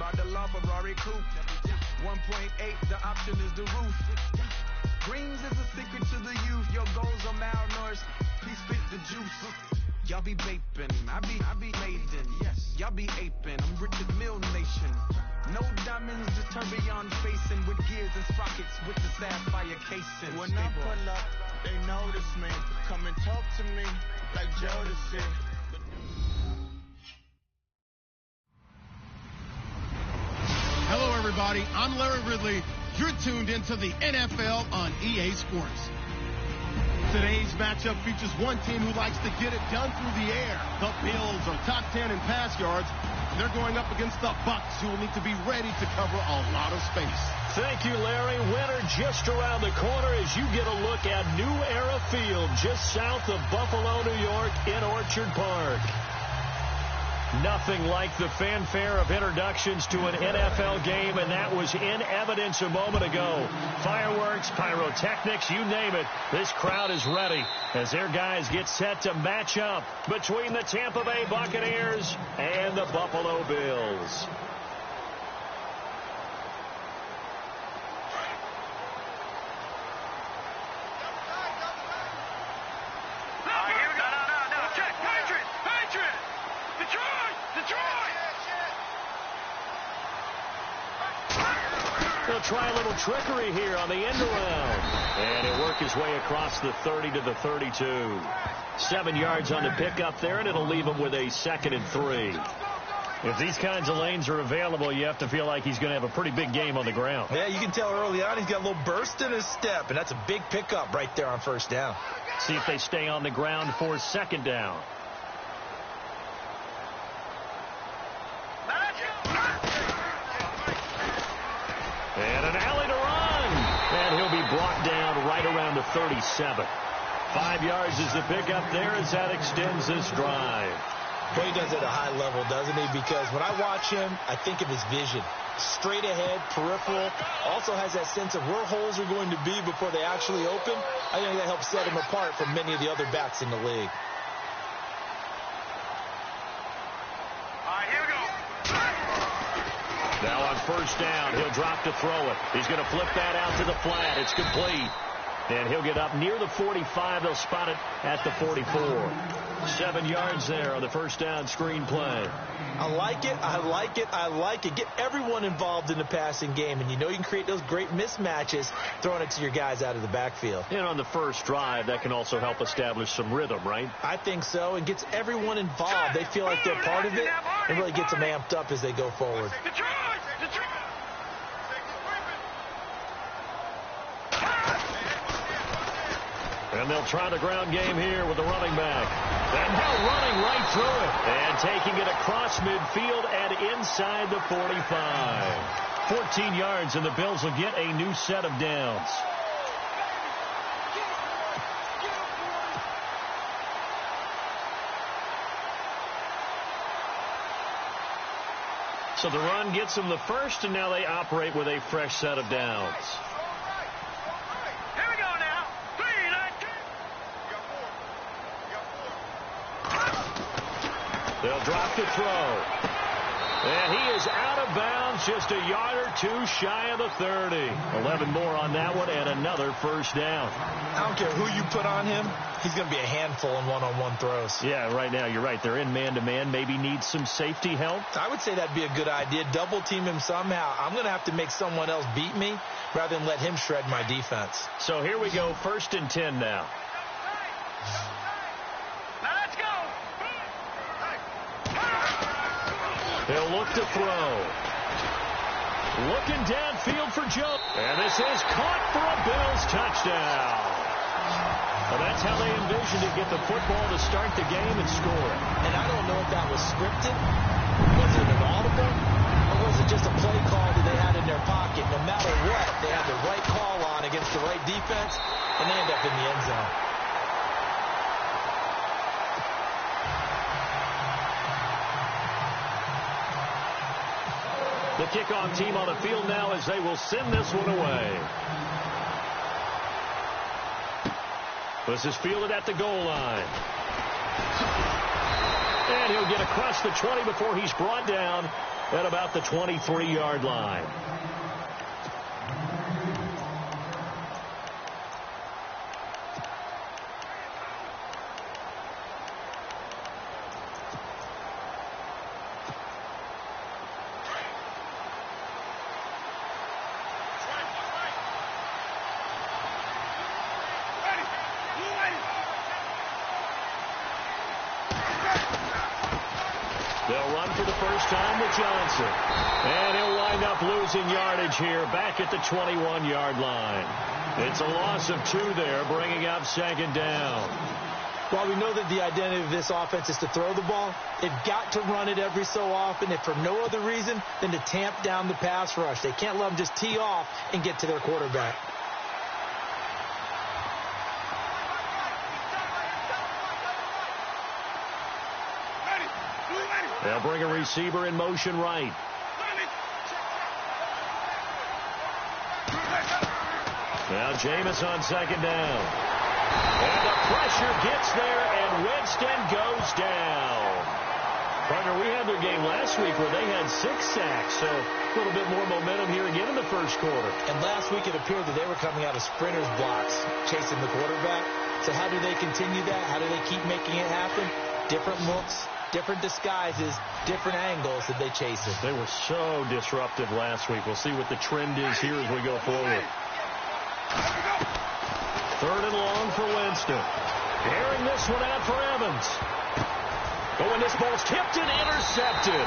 Car, the law, Ferrari coupe. 1.8, the option is the roof. Greens is a secret to the youth. Your goals are malnourished. Please spit the juice. Y'all be vaping, I be maiden. Yes, y'all be aping. I'm Richard Mill Nation. No diamonds, just tourbillon facing with gears and sprockets with the sapphire casing. When I pull up, they notice me. Come and talk to me like Jodeci. Hello, everybody. I'm Larry Ridley. You're tuned into the NFL on EA Sports. Today's matchup features one team who likes to get it done through the air. The Bills are top 10 in pass yards. They're going up against the Bucs, who will need to be ready to cover a lot of space. Thank you, Larry. Winter just around the corner as you get a look at New Era Field, just south of Buffalo, New York, in Orchard Park. Nothing like the fanfare of introductions to an NFL game, and that was in evidence a moment ago. Fireworks, pyrotechnics, you name it. This crowd is ready as their guys get set to match up between the Tampa Bay Buccaneers and the Buffalo Bills. He'll try a little trickery here on the end around. And he'll work his way across the 30 to the 32. 7 yards on the pickup there, and it'll leave him with a 2nd and 3. If these kinds of lanes are available, you have to feel like he's going to have a pretty big game on the ground. Yeah, you can tell early on he's got a little burst in his step, and that's a big pickup right there on first down. See if they stay on the ground for 2nd down. And an alley to run. And he'll be brought down right around the 37. 5 yards is the pickup there as that extends this drive. Well, he does it at a high level, doesn't he? Because when I watch him, I think of his vision. Straight ahead, peripheral. Also has that sense of where holes are going to be before they actually open. I think that helps set him apart from many of the other backs in the league. Now on first down, he'll drop to throw it. He's going to flip that out to the flat. It's complete. And he'll get up near the 45. They'll spot it at the 44. 7 yards there on the first down screen play. I like it. I like it. I like it. Get everyone involved in the passing game. And you know you can create those great mismatches throwing it to your guys out of the backfield. And on the first drive, that can also help establish some rhythm, right? I think so. It gets everyone involved. They feel like they're part of it. It really gets them amped up as they go forward. And they'll try the ground game here with the running back. And now running right through it. And taking it across midfield and inside the 45. 14 yards, and the Bills will get a new set of downs. So the run gets them the first, and now they operate with a fresh set of downs. They'll drop the throw. And he is out of bounds, just a yard or two shy of the 30. 11 more on that one, and another first down. I don't care who you put on him. He's going to be a handful in one-on-one throws. Yeah, right now, you're right. They're in man-to-man. Maybe needs some safety help. I would say that'd be a good idea. Double team him somehow. I'm going to have to make someone else beat me rather than let him shred my defense. So here we go, 1st and 10 now. He'll look to throw. Looking downfield for Joe. And this is caught for a Bills touchdown. Well, that's how they envisioned to get the football to start the game and score. And I don't know if that was scripted. Was it an audible? Or was it just a play call that they had in their pocket? No matter what, they had the right call on against the right defense, and they end up in the end zone. The kickoff team on the field now as they will send this one away. This is fielded at the goal line. And he'll get across the 20 before he's brought down at about the 23-yard line. They'll run for the first time with Johnson. And he'll wind up losing yardage here back at the 21-yard line. It's a loss of 2 there, bringing up second down. While we know that the identity of this offense is to throw the ball, they've got to run it every so often, if for no other reason than to tamp down the pass rush. They can't let them just tee off and get to their quarterback. They'll bring a receiver in motion right. Now Jameis on second down. And the pressure gets there, and Winston goes down. Partner, we had their game last week where they had 6 sacks, so a little bit more momentum here again in the first quarter. And last week it appeared that they were coming out of sprinters blocks, chasing the quarterback. So how do they continue that? How do they keep making it happen? Different looks, different disguises, different angles that they chase it. They were so disruptive last week. We'll see what the trend is here as we go forward. 3rd and long for Winston. Airing this one out for Evans. Oh, and this ball's tipped and intercepted.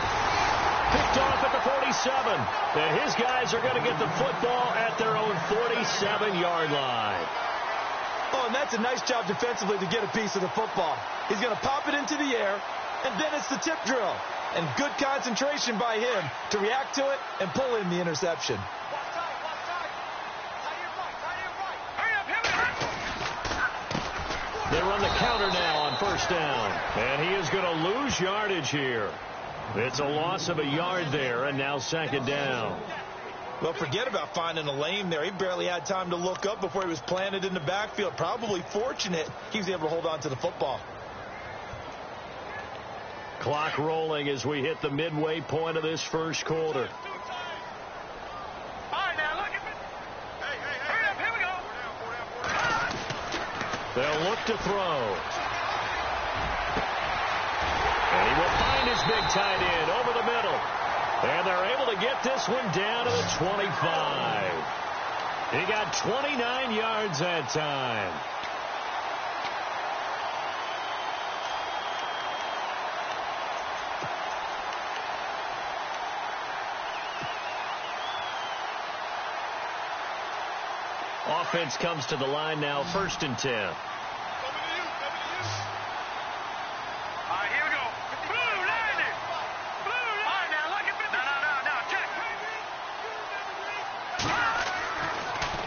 Picked off at the 47. And his guys are going to get the football at their own 47-yard line. Oh, and that's a nice job defensively to get a piece of the football. He's going to pop it into the air, and then it's the tip drill. And good concentration by him to react to it and pull in the interception. They run the counter now on first down. And he is going to lose yardage here. It's a loss of a yard there, and now second down. Well, forget about finding a lane there. He barely had time to look up before he was planted in the backfield. Probably fortunate he was able to hold on to the football. Clock rolling as we hit the midway point of this first quarter. They'll look to throw. And he will find his big tight end over the middle. And they're able to get this one down to the 25. He got 29 yards that time. Offense comes to the line now, 1st and 10.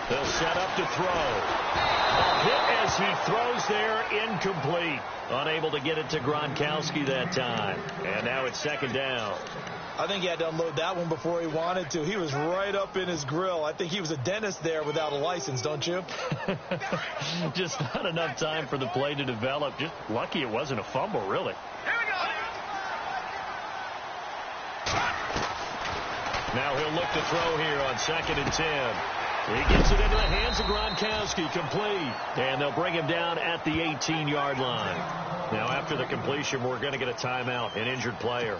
They'll set up to throw. A hit as he throws there, incomplete. Unable to get it to Gronkowski that time. And now it's second down. I think he had to unload that one before he wanted to. He was right up in his grill. I think he was a dentist there without a license, don't you? Just not enough time for the play to develop. Just lucky it wasn't a fumble, really. Now he'll look to throw here on 2nd and 10. He gets it into the hands of Gronkowski, complete. And they'll bring him down at the 18-yard line. Now after the completion, we're going to get a timeout, an injured player.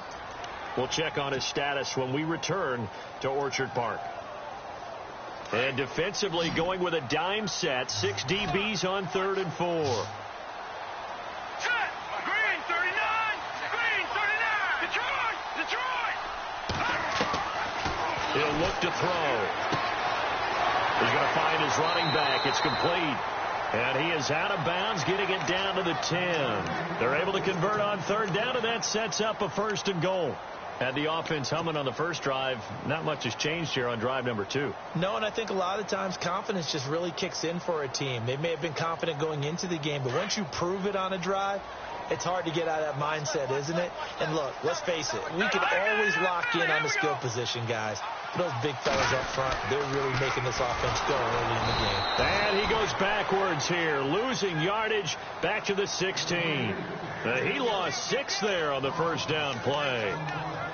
We'll check on his status when we return to Orchard Park. And defensively going with a dime set, 6 DBs on 3rd and 4. Green 39! Green 39! Detroit! He'll look to throw. He's going to find his running back. It's complete. And he is out of bounds, getting it down to the 10. They're able to convert on 3rd down, and that sets up a 1st and goal. Had the offense humming on the first drive. Not much has changed here on drive number 2. No, and I think a lot of times confidence just really kicks in for a team. They may have been confident going into the game, but once you prove it on a drive, It's hard to get out of that mindset, isn't it? And look, let's face it, we can always lock in on the skill position, guys. Those big fellas up front, they're really making this offense go early in the game. And he goes backwards here, losing yardage back to the 16. He lost 6 there on the first down play.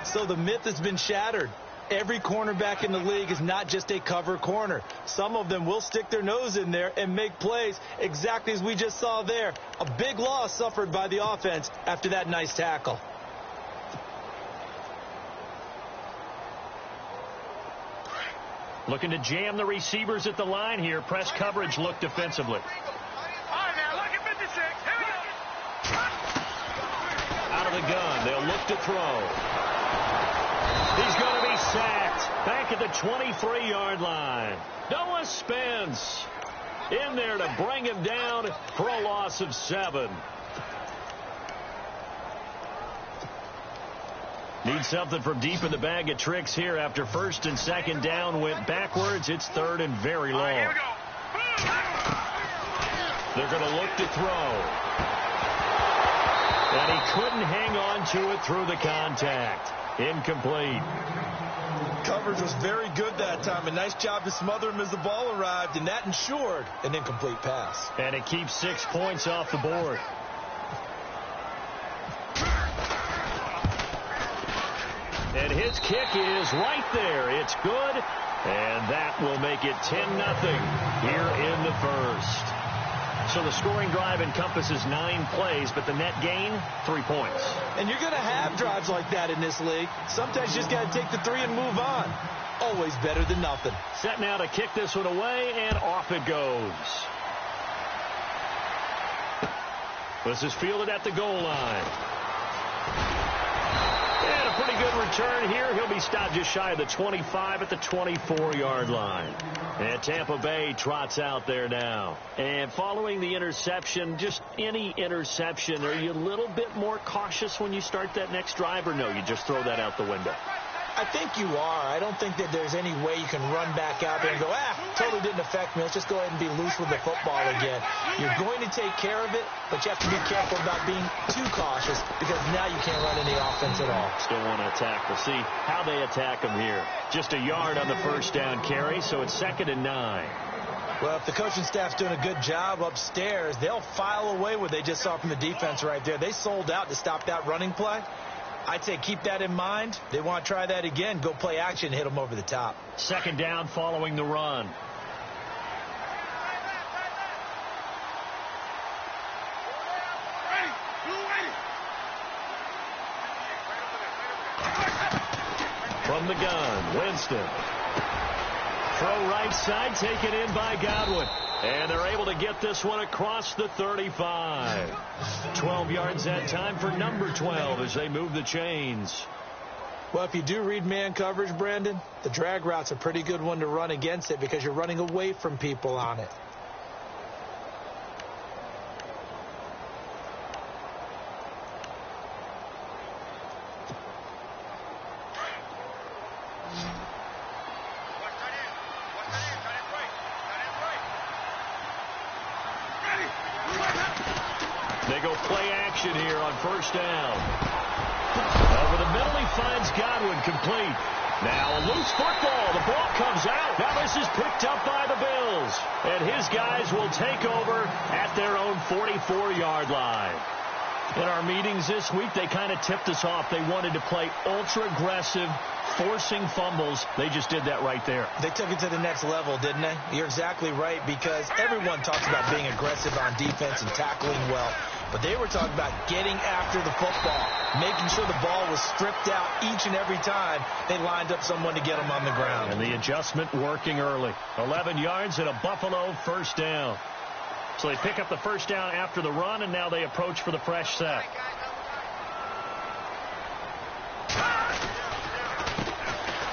So the myth has been shattered. Every cornerback in the league is not just a cover corner. Some of them will stick their nose in there and make plays exactly as we just saw there. A big loss suffered by the offense after that nice tackle. Looking to jam the receivers at the line here. Press coverage look defensively. All right, now, look at 56. Here we go. Out of the gun. They'll look to throw. He's going to be sacked back at the 23-yard line. Noah Spence in there to bring him down for a loss of 7. Need something from deep in the bag of tricks here after first and second down went backwards. It's third and very long. Here we go. They're going to look to throw. And he couldn't hang on to it through the contact. Incomplete. Coverage was very good that time. A nice job to smother him as the ball arrived, and that ensured an incomplete pass. And it keeps 6 points off the board. And his kick is right there. It's good. And that will make it 10-0 here in the first. So the scoring drive encompasses 9 plays, but the net gain, 3 points. And you're going to have drives like that in this league. Sometimes you just got to take the 3 and move on. Always better than nothing. Set now to kick this one away, and off it goes. This is fielded at the goal line. And a pretty good return here. He'll be stopped just shy of the 25 at the 24-yard line. And Tampa Bay trots out there now. And following the interception, just any interception, are you a little bit more cautious when you start that next drive, or no, you just throw that out the window? I think you are. I don't think that there's any way you can run back out there and go, totally didn't affect me. Let's just go ahead and be loose with the football again. You're going to take care of it, but you have to be careful about being too cautious because now you can't run any offense at all. Still want to attack. We'll see how they attack them here. Just a yard on the first down carry, so it's 2nd and 9. Well, if the coaching staff's doing a good job upstairs, they'll file away what they just saw from the defense right there. They sold out to stop that running play. I'd say keep that in mind. They want to try that again. Go play action, hit them over the top. 2nd down following the run. From the gun, Winston. Throw right side, taken in by Godwin. And they're able to get this one across the 35. 12 yards that time for number 12 as they move the chains. Well, if you do read man coverage, Brandon, the drag route's a pretty good one to run against it because you're running away from people on it. They go play action here on first down. Over the middle, he finds Godwin complete. Now a loose football. The ball comes out. Now this is picked up by the Bills. And his guys will take over at their own 44-yard line. In our meetings this week, they kind of tipped us off. They wanted to play ultra-aggressive, forcing fumbles. They just did that right there. They took it to the next level, didn't they? You're exactly right, because everyone talks about being aggressive on defense and tackling well. But they were talking about getting after the football, making sure the ball was stripped out each and every time they lined up someone to get them on the ground. And the adjustment working early. 11 yards and a Buffalo first down. So they pick up the first down after the run, and now they approach for the fresh set.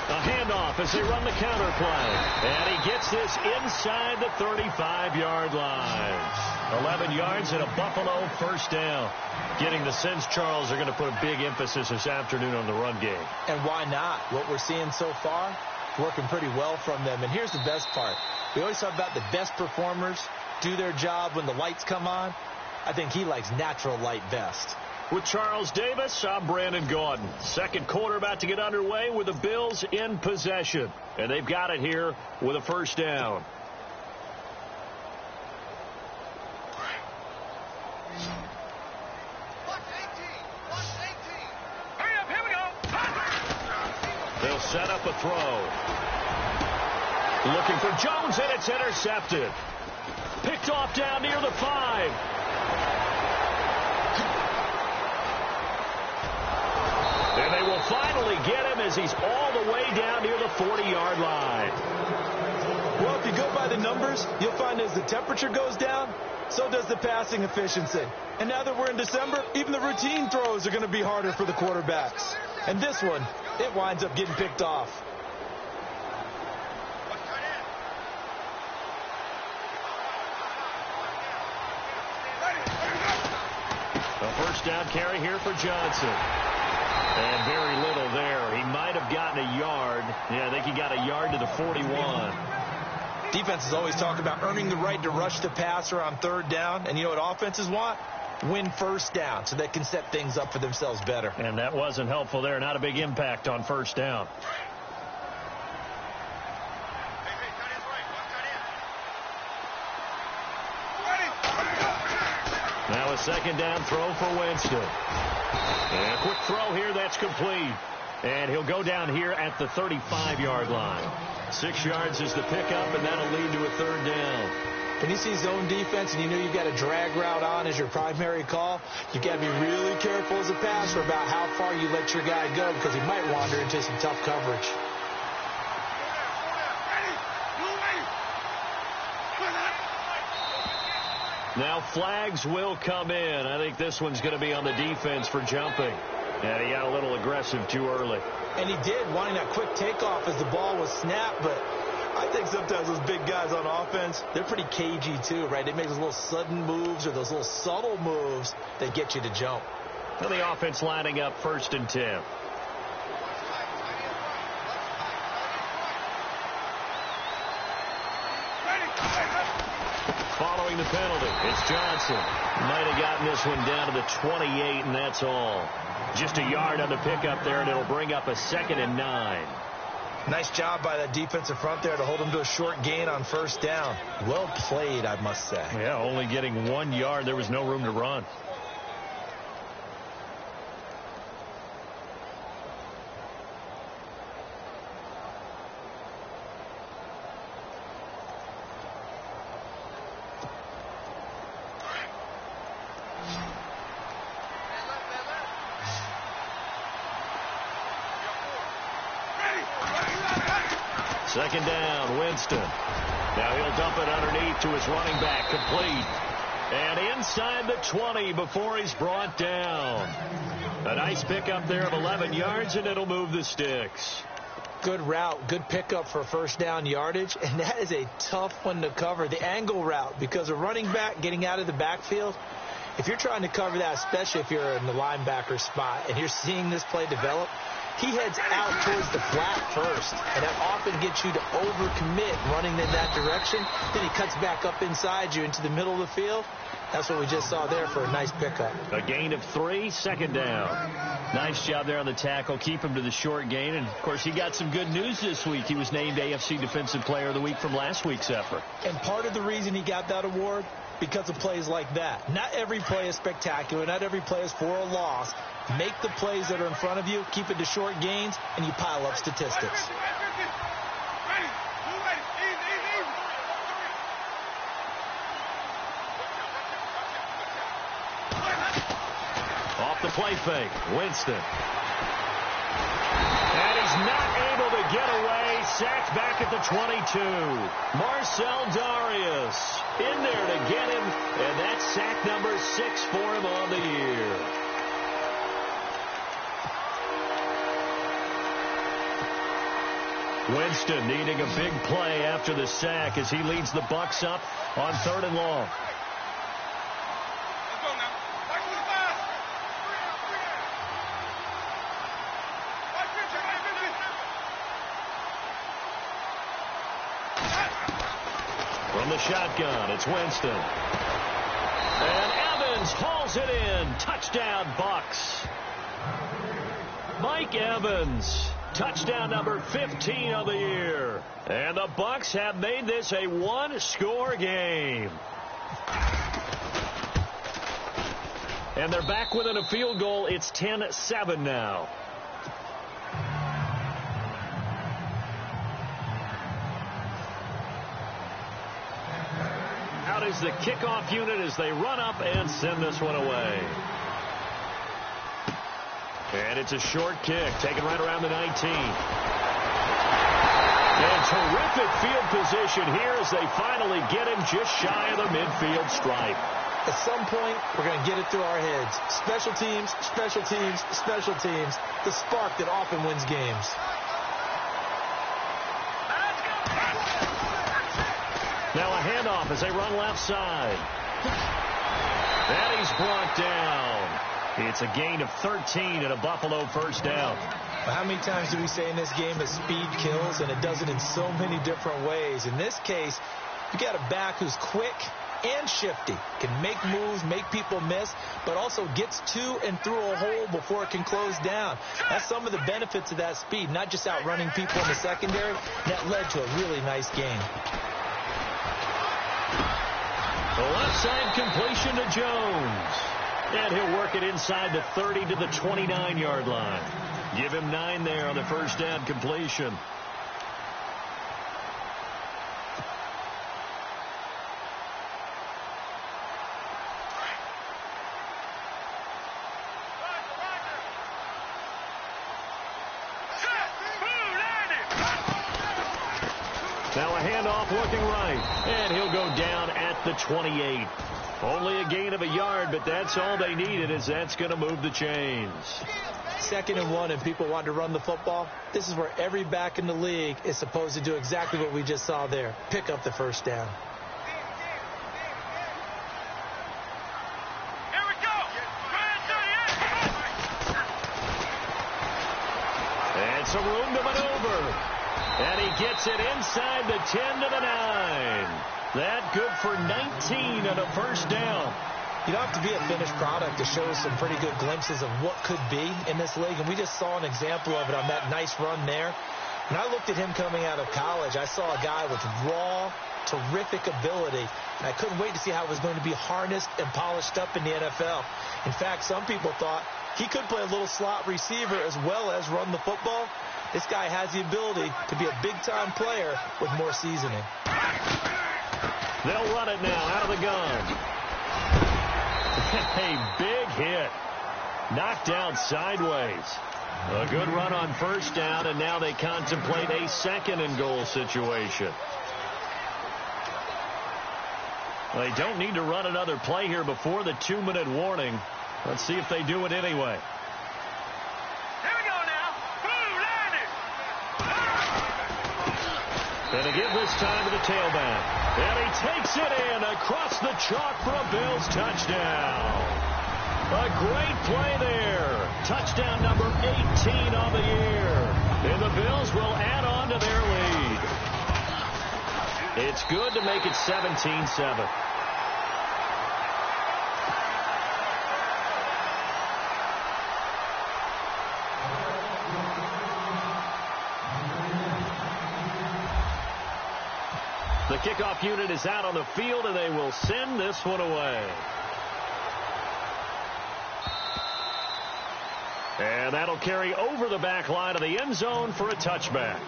A handoff as they run the counter play. And he gets this inside the 35-yard line. 11 yards and a Buffalo first down. Getting the sense, Charles, are going to put a big emphasis this afternoon on the run game. And why not? What we're seeing so far, working pretty well from them. And here's the best part. We always talk about the best performers do their job when the lights come on. I think he likes natural light best. With Charles Davis, I'm Brandon Gaudin. Second quarter about to get underway with the Bills in possession. And they've got it here with a first down. They'll set up a throw. Looking for Jones, and it's intercepted. Picked off down near the 5. And they will finally get him as he's all the way down near the 40-yard line. Well, if you go by the numbers, you'll find as the temperature goes down, so does the passing efficiency. And now that we're in December, even the routine throws are going to be harder for the quarterbacks. And this one, it winds up getting picked off. A first down carry here for Johnson. And very little there. He might have gotten a yard. Yeah, I think he got a yard to the 41. Defenses always talk about earning the right to rush the passer on third down. And you know what offenses want? Win first down so they can set things up for themselves better. And that wasn't helpful there. Not a big impact on first down. Now a second down throw for Winston. And a quick throw here that's complete. And he'll go down here at the 35-yard line. 6 yards is the pickup, and that'll lead to a third down. When you see zone defense and you know you've got a drag route on as your primary call, you've got to be really careful as a passer about how far you let your guy go because he might wander into some tough coverage. Now flags will come in. I think this one's going to be on the defense for jumping. Yeah, he got a little aggressive too early. And he did, wanting that quick takeoff as the ball was snapped, but I think sometimes those big guys on offense, they're pretty cagey too, right? They make those little sudden moves or those little subtle moves that get you to jump. Well, the offense lining up 1st and 10. Following the penalty, it's Johnson. Might have gotten this one down to the 28, and that's all. Just a yard on the pickup there, and it'll bring up a 2nd and 9. Nice job by that defensive front there to hold him to a short gain on first down. Well played, I must say. Yeah, only getting 1 yard. There was no room to run. Second down, Winston. Now he'll dump it underneath to his running back, complete. And inside the 20 before he's brought down. A nice pickup there of 11 yards, and it'll move the sticks. Good route, good pickup for first down yardage, and that is a tough one to cover, the angle route, because a running back getting out of the backfield, if you're trying to cover that, especially if you're in the linebacker spot and you're seeing this play develop, he heads out towards the flat first, and that often gets you to overcommit running in that direction. Then he cuts back up inside you into the middle of the field. That's what we just saw there for a nice pickup. A gain of 3, second down. Nice job there on the tackle. Keep him to the short gain. And, of course, he got some good news this week. He was named AFC Defensive Player of the Week from last week's effort. And part of the reason he got that award, because of plays like that. Not every play is spectacular. Not every play is for a loss. Make the plays that are in front of you, keep it to short gains, and you pile up statistics. Off the play fake, Winston. And he's not able to get away. Sacked back at the 22. Marcel Darius in there to get him, and that's sack number 6 for him on the year. Winston needing a big play after the sack as he leads the Bucs up on 3rd and long. From the shotgun, it's Winston. And Evans hauls it in. Touchdown, Bucs. Mike Evans, touchdown number 15 of the year. And the Bucs have made this a one-score game. And they're back within a field goal. It's 10-7 now. Out is the kickoff unit as they run up and send this one away. And it's a short kick, taken right around the 19. And terrific field position here as they finally get him just shy of the midfield stripe. At some point, we're going to get it through our heads. Special teams, special teams, special teams. The spark that often wins games. Now a handoff as they run left side. And he's brought down. It's a gain of 13 and a Buffalo first down. Well, how many times do we say in this game that speed kills, and it does it in so many different ways? In this case, you got a back who's quick and shifty, can make moves, make people miss, but also gets to and through a hole before it can close down. That's some of the benefits of that speed, not just outrunning people in the secondary. That led to a really nice game. The left side completion to Jones. And he'll work it inside the 30 to the 29-yard line. Give him 9 there on the first down completion. Now a handoff looking right. And he'll go down at the 28. Only a gain of a yard, but that's all they needed, as that's going to move the chains. 2nd and 1, and people want to run the football. This is where every back in the league is supposed to do exactly what we just saw there. Pick up the first down. Here we go. And some room to maneuver. And he gets it inside the 10 to the 9. That good for 19 and a first down. You don't have to be a finished product to show some pretty good glimpses of what could be in this league. And we just saw an example of it on that nice run there. When I looked at him coming out of college, I saw a guy with raw, terrific ability. And I couldn't wait to see how it was going to be harnessed and polished up in the NFL. In fact, some people thought he could play a little slot receiver as well as run the football. This guy has the ability to be a big-time player with more seasoning. They'll run it now out of the gun. A big hit. Knocked out sideways. A good run on first down, and now they contemplate a 2nd and goal situation. They don't need to run another play here before the 2-minute warning. Let's see if they do it anyway. Here we go now. And to give this time to the tailback. And he takes it in across the chalk for a Bills touchdown. A great play there. Touchdown number 18 on the year. And the Bills will add on to their lead. It's good to make it 17-7. The kickoff unit is out on the field, and they will send this one away. And that'll carry over the back line of the end zone for a touchback.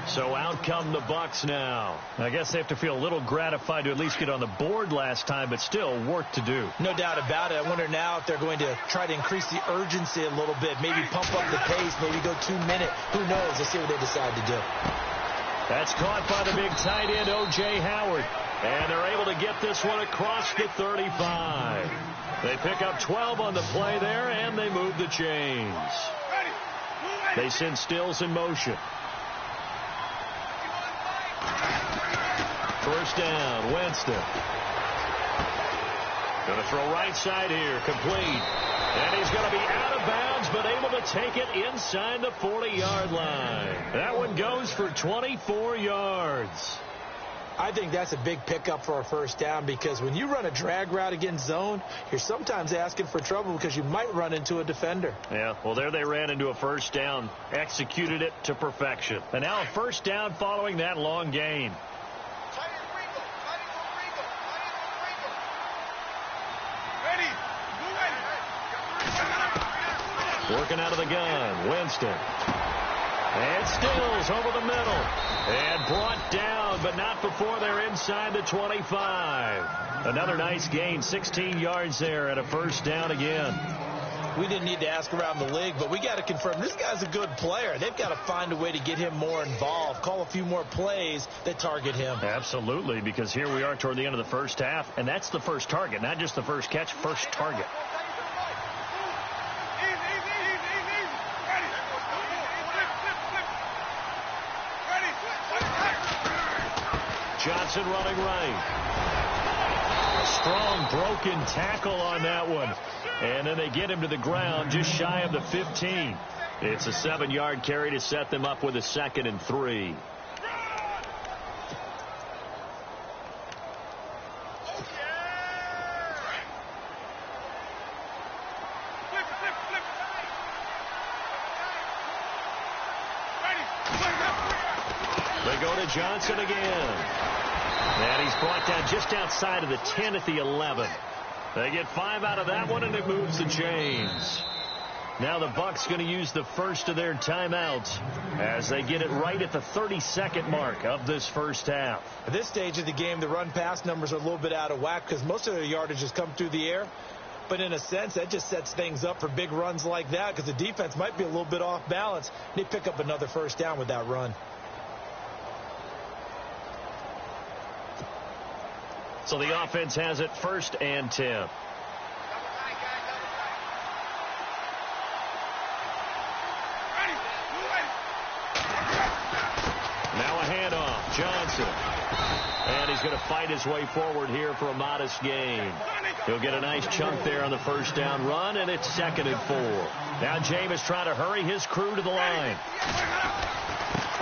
So out come the Bucs now. I guess they have to feel a little gratified to at least get on the board last time, but still work to do. No doubt about it. I wonder now if they're going to try to increase the urgency a little bit, maybe pump up the pace, maybe go 2 minute. Who knows? Let's see what they decide to do. That's caught by the big tight end, O.J. Howard. And they're able to get this one across the 35. They pick up 12 on the play there, and they move the chains. They send Stills in motion. First down, Winston. Going to throw right side here, complete. And he's going to be out of bounds, but able to take it inside the 40-yard line. That one goes for 24 yards. I think that's a big pickup for a first down because when you run a drag route against zone, you're sometimes asking for trouble because you might run into a defender. Yeah, well, there they ran into a first down, executed it to perfection. And now a first down following that long gain. Working out of the gun, Winston. And Stills over the middle. And brought down, but not before they're inside the 25. Another nice gain, 16 yards there and a first down again. We didn't need to ask around the league, but we got to confirm this guy's a good player. They've got to find a way to get him more involved, call a few more plays that target him. Absolutely, because here we are toward the end of the first half, and that's the first target, not just the first catch, first target. Johnson running right. Strong broken tackle on that one. And then they get him to the ground just shy of the 15. It's a 7-yard carry to set them up with a 2nd and 3. They go to Johnson again. And he's brought down just outside of the 10 at the 11. They get 5 out of that one, and it moves the chains. Now the Bucs going to use the first of their timeouts as they get it right at the 32nd mark of this first half. At this stage of the game, the run-pass numbers are a little bit out of whack because most of their yardage has come through the air. But in a sense, that just sets things up for big runs like that because the defense might be a little bit off balance. They pick up another first down with that run. So the offense has it 1st and 10. Now a handoff. Johnson. And he's going to fight his way forward here for a modest gain. He'll get a nice chunk there on the first down run, and it's 2nd and 4. Now Jameis trying to hurry his crew to the line.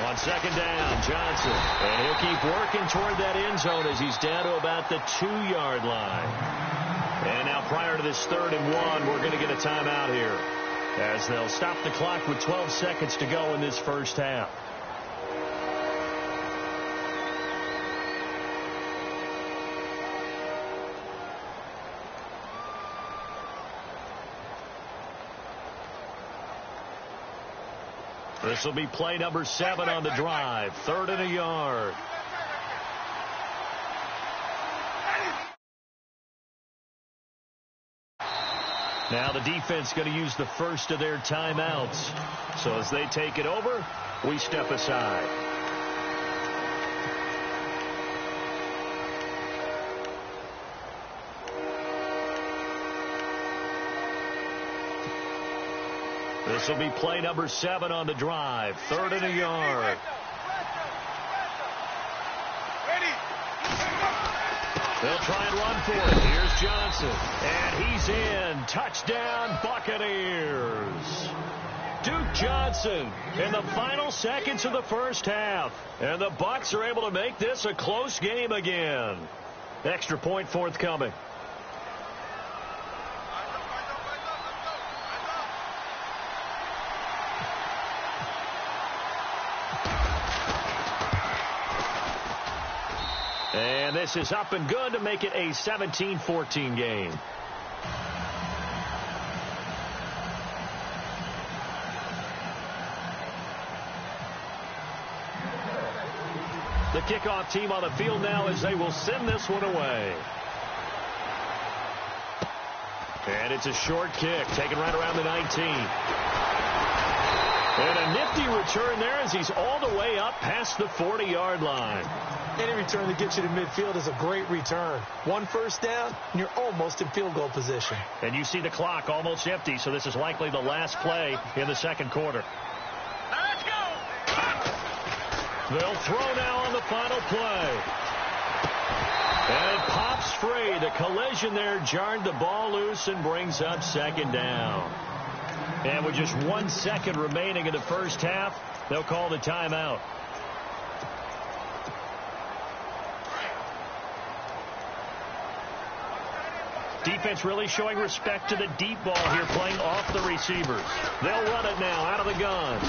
On 2nd down, Johnson. And he'll keep working toward that end zone as he's down to about the 2-yard line. And now prior to this 3rd and 1, we're going to get a timeout here as they'll stop the clock with 12 seconds to go in this first half. This will be play number 7 on the drive. 3rd and a yard. Now the defense going to use the first of their timeouts. So as they take it over, we step aside. This will be play number 7 on the drive. 3rd and a yard. They'll try and run for it. Here's Johnson. And he's in. Touchdown, Buccaneers. Duke Johnson in the final seconds of the first half. And the Bucs are able to make this a close game again. Extra point forthcoming. And this is up and good to make it a 17-14 game. The kickoff team on the field now as they will send this one away. And it's a short kick taken right around the 19. And a nifty return there as he's all the way up past the 40-yard line. Any return that gets you to midfield is a great return. 1 first down, and you're almost in field goal position. And you see the clock almost empty, so this is likely the last play in the second quarter. Let's go! They'll throw now on the final play. And it pops free. The collision there jarred the ball loose and brings up 2nd down. And with just 1 second remaining in the first half, they'll call the timeout. Defense really showing respect to the deep ball here, playing off the receivers. They'll run it now out of the gun.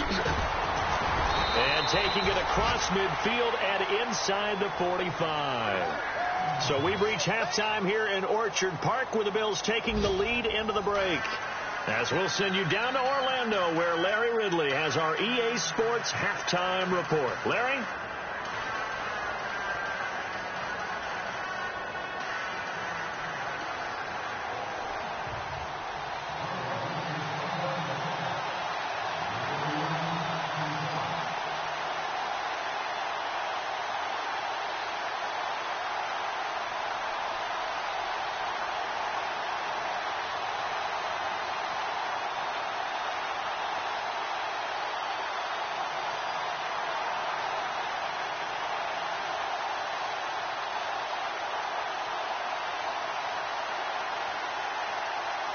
And taking it across midfield and inside the 45. So we've reached halftime here in Orchard Park with the Bills taking the lead into the break. As we'll send you down to Orlando where Larry Ridley has our EA Sports halftime report. Larry?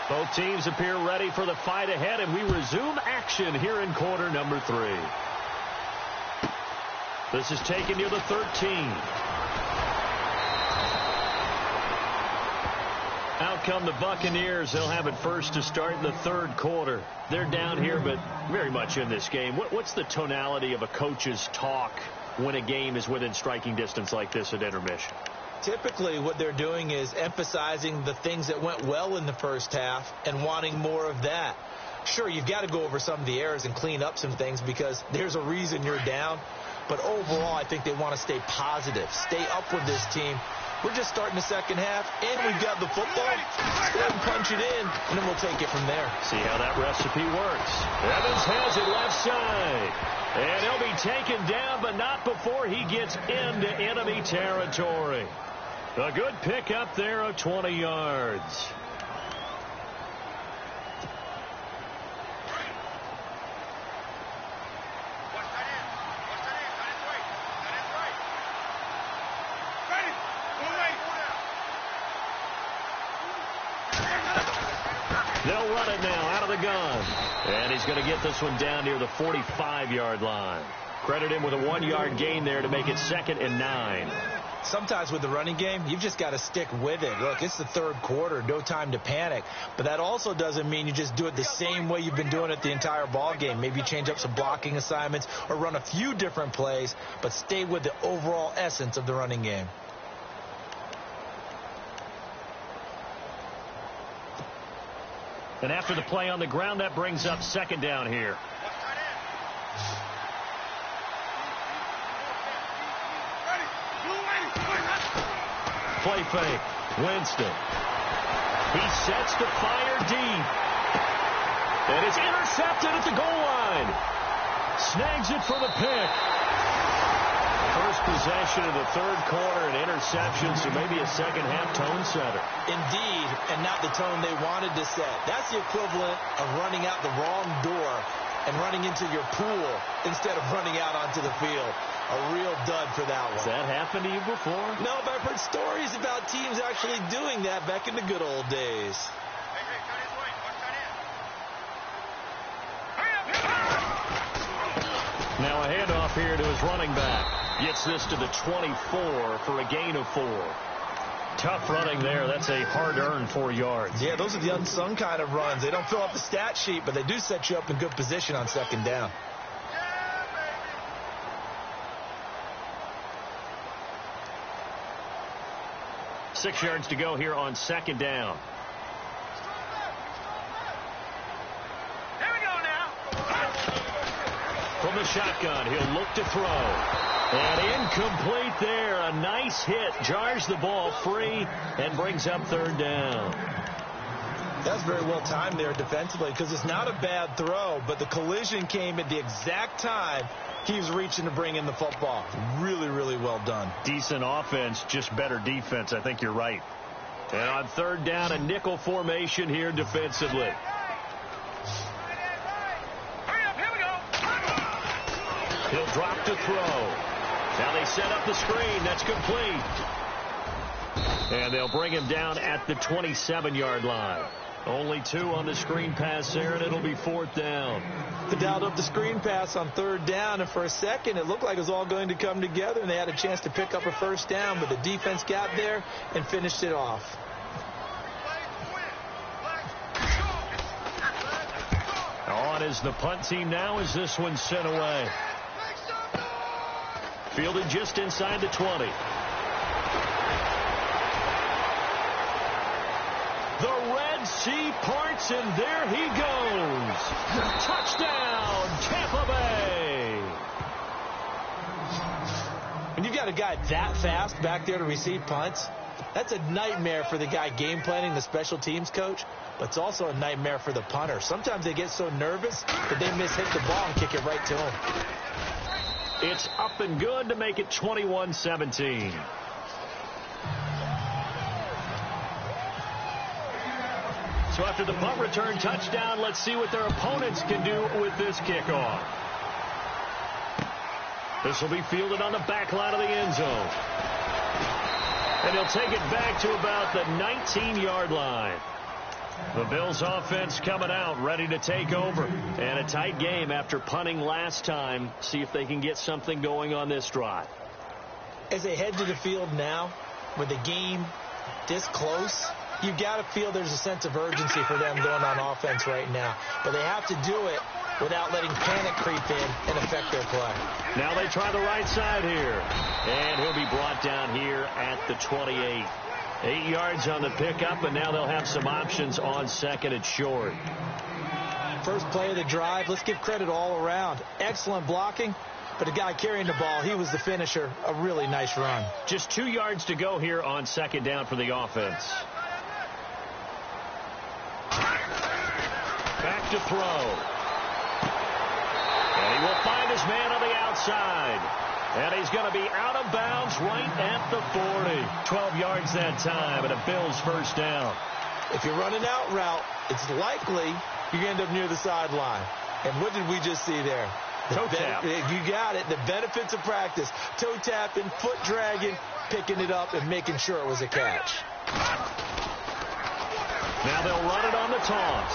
Both teams appear ready for the fight ahead, and we resume action here in quarter number 3. This is taken near the 13. Out come the Buccaneers. They'll have it first to start the third quarter. They're down here, but very much in this game. What's the tonality of a coach's talk when a game is within striking distance like this at intermission? Typically, what they're doing is emphasizing the things that went well in the first half and wanting more of that. Sure, you've got to go over some of the errors and clean up some things because there's a reason you're down. But overall, I think they want to stay positive, stay up with this team. We're just starting the second half, and we've got the football. Let's go ahead and punch it in, and then we'll take it from there. See how that recipe works. Evans has it left side. And he'll be taken down, but not before he gets into enemy territory. A good pickup there of 20 yards. They'll run it now out of the gun. And he's going to get this one down near the 45-yard line. Credit him with a 1-yard gain there to make it 2nd and 9. Sometimes with the running game, you've just got to stick with it. Look, it's the third quarter, no time to panic. But that also doesn't mean you just do it the same way you've been doing it the entire ball game. Maybe change up some blocking assignments or run a few different plays, but stay with the overall essence of the running game. And after the play on the ground, that brings up 2nd down here. Play fake. Winston. He sets to fire deep. And it's intercepted at the goal line. Snags it for the pick. First possession of the third quarter, an interception, so maybe a second-half tone setter. Indeed, and not the tone they wanted to set. That's the equivalent of running out the wrong door and running into your pool instead of running out onto the field. A real dud for that one. Has that happened to you before? No, but I've heard stories about teams actually doing that back in the good old days. Now a handoff here to his running back. Gets this to the 24 for a gain of 4. Tough running there. That's a hard-earned 4 yards. Yeah, those are the unsung kind of runs. They don't fill up the stat sheet, but they do set you up in good position on 2nd down. Six yards to go here on 2nd down. Here we go now. From the shotgun, he'll look to throw. And incomplete there. A nice hit. Jars the ball free and brings up 3rd down. That's very well timed there defensively because it's not a bad throw, but the collision came at the exact time he was reaching to bring in the football. Really, really well done. Decent offense, just better defense. I think you're right. And on 3rd down, a nickel formation here defensively. Hurry up, here we go. He'll drop to throw. Now they set up the screen. That's complete. And they'll bring him down at the 27-yard line. Only 2 on the screen pass there, and it'll be 4th down. They dialed up the screen pass on 3rd down, and for a second it looked like it was all going to come together, and they had a chance to pick up a 1st down, but the defense got there and finished it off. On is the punt team now as this one's sent away. Fielded just inside the 20. The Red Sea parts, and there he goes. Touchdown, Tampa Bay. When you've got a guy that fast back there to receive punts, that's a nightmare for the guy game planning, the special teams coach, but it's also a nightmare for the punter. Sometimes they get so nervous that they hit the ball and kick it right to him. It's up and good to make it 21-17. So after the punt return touchdown, let's see what their opponents can do with this kickoff. This will be fielded on the back line of the end zone. And he'll take it back to about the 19-yard line. The Bills offense coming out, ready to take over. And a tight game after punting last time. See if they can get something going on this drive. As they head to the field now, with the game this close, you've got to feel there's a sense of urgency for them going on offense right now. But they have to do it without letting panic creep in and affect their play. Now they try the right side here. And he'll be brought down here at the 28. 8 yards on the pickup, and now they'll have some options on second and short. First play of the drive, let's give credit all around. Excellent blocking, but the guy carrying the ball, he was the finisher. A really nice run. Just 2 yards to go here on second down for the offense. Back to throw. And he will find his man on the outside. And he's going to be out of bounds right at the 40. 12 yards that time, and a Bills first down. If you're running out route, it's likely you're going to end up near the sideline. And what did we just see there? Toe tap. You got it. The benefits of practice. Toe tapping, foot dragging, picking it up, and making sure it was a catch. Now they'll run it on the toss.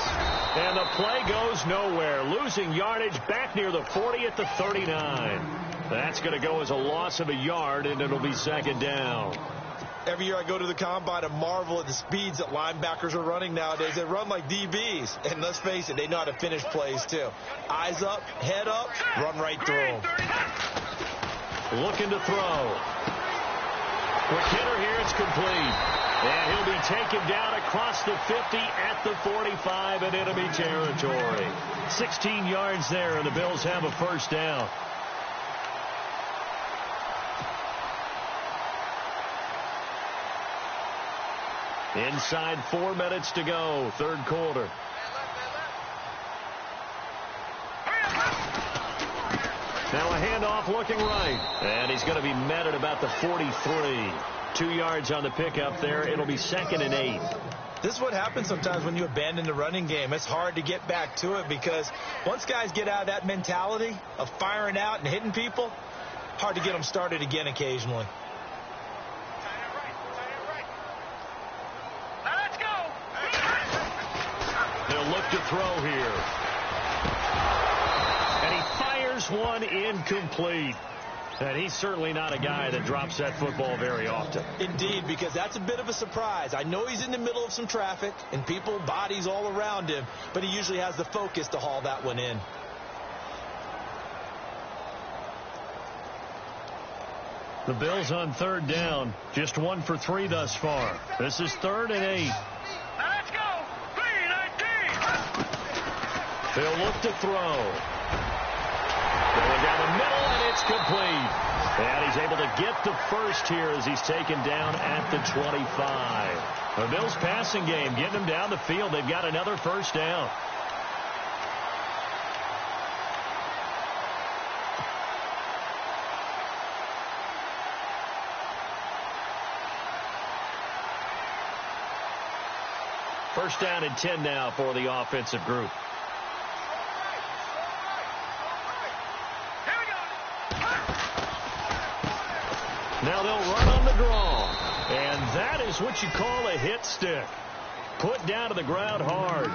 And the play goes nowhere. Losing yardage back near the 40 at the 39. That's going to go as a loss of a yard, and it'll be second down. Every year I go to the combine and marvel at the speeds that linebackers are running nowadays. They run like DBs. And let's face it, they know how to finish plays too. Eyes up, head up, run right through them. Looking to throw. Quick hitter here, it's complete. And he'll be taken down across the 50 at the 45 in enemy territory. 16 yards there, and the Bills have a first down. Inside 4 minutes to go, third quarter. Now a handoff looking right. And he's going to be met at about the 43. 2 yards on the pickup there. It'll be second and 8. This is what happens sometimes when you abandon the running game. It's hard to get back to it because once guys get out of that mentality of firing out and hitting people, hard to get them started again occasionally. They'll look to throw here. And he fires one incomplete. And he's certainly not a guy that drops that football very often. Indeed, because that's a bit of a surprise. I know he's in the middle of some traffic and people, bodies all around him, but he usually has the focus to haul that one in. The Bills on third down, just 1 for 3 thus far. This is 3rd and 8. Let's go. 3-19. They'll look to throw. Going down the middle, and it's complete. And he's able to get the first here as he's taken down at the 25. The Bills passing game, getting them down the field. They've got another first down. First down and 10 now for the offensive group. Now they'll run on the draw. And that is what you call a hit stick. Put down to the ground hard.